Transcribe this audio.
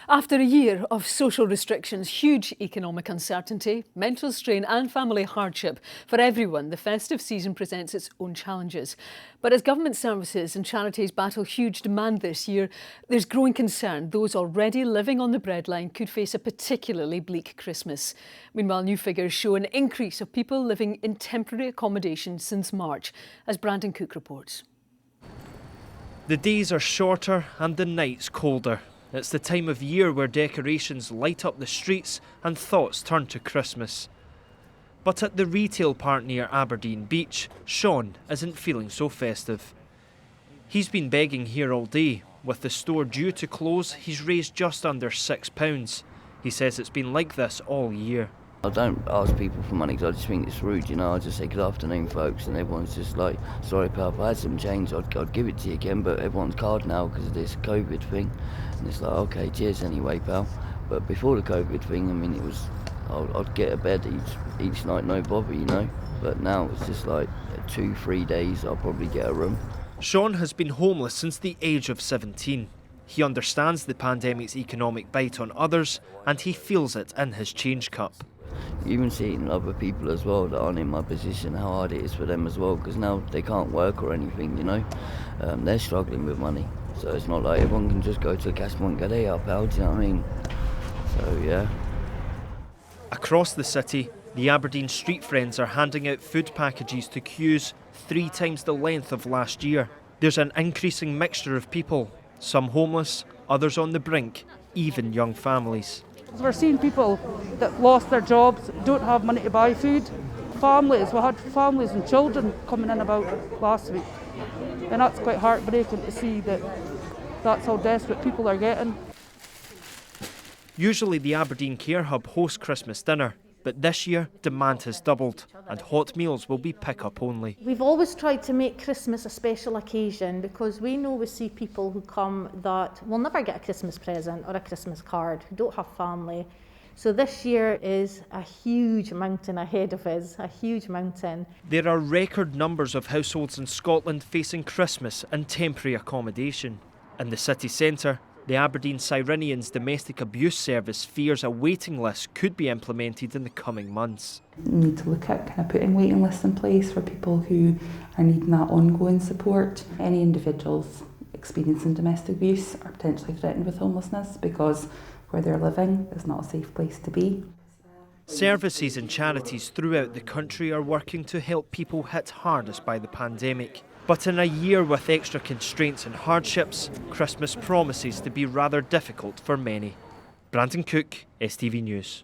After a year of social restrictions, huge economic uncertainty, mental strain and family hardship for everyone, the festive season presents its own challenges. But as government services and charities battle huge demand this year, there's growing concern those already living on the breadline could face a particularly bleak Christmas. Meanwhile, new figures show an increase of people living in temporary accommodation since March, as Brandon Cook reports. The days are shorter and the nights colder. It's the time of year where decorations light up the streets and thoughts turn to Christmas. But at the retail park near Aberdeen Beach, Sean isn't feeling so festive. He's been begging here all day. With the store due to close, he's raised just under £6. He says it's been like this all year. I don't ask people for money because I just think it's rude, you know. I just say good afternoon, folks, and everyone's just like, sorry, pal, if I had some change, I'd give it to you again, but everyone's card now because of this COVID thing. And it's like, okay, cheers anyway, pal. But before the COVID thing, I mean, it was, I'd get a bed each night, no bother, you know. But now it's just like 2-3 days, I'll probably get a room. Sean has been homeless since the age of 17. He understands the pandemic's economic bite on others, and he feels it in his change cup. You even see it in other people as well that aren't in my position, how hard it is for them as well, because now they can't work or anything, you know. They're struggling with money, so it's not like everyone can just go to a cash point and go, there you are, pal, do you know what I mean? So, yeah. Across the city, the Aberdeen Street Friends are handing out food packages to queues 3 times the length of last year. There's an increasing mixture of people, some homeless, others on the brink, even young families. We're seeing people that lost their jobs, don't have money to buy food. Families, we had families and children coming in about last week. And that's quite heartbreaking to see that that's how desperate people are getting. Usually the Aberdeen Care Hub hosts Christmas dinner, but this year demand has doubled and hot meals will be pick-up only. We've always tried to make Christmas a special occasion because we know we see people who come that will never get a Christmas present or a Christmas card, who don't have family. So this year is a huge mountain ahead of us, a huge mountain. There are record numbers of households in Scotland facing Christmas in temporary accommodation. In the city centre, the Aberdeen Cyrenians Domestic Abuse Service fears a waiting list could be implemented in the coming months. We need to look at kind of putting waiting lists in place for people who are needing that ongoing support. Any individuals experiencing domestic abuse are potentially threatened with homelessness because where they're living is not a safe place to be. Services and charities throughout the country are working to help people hit hardest by the pandemic. But in a year with extra constraints and hardships, Christmas promises to be rather difficult for many. Brandon Cook, STV News.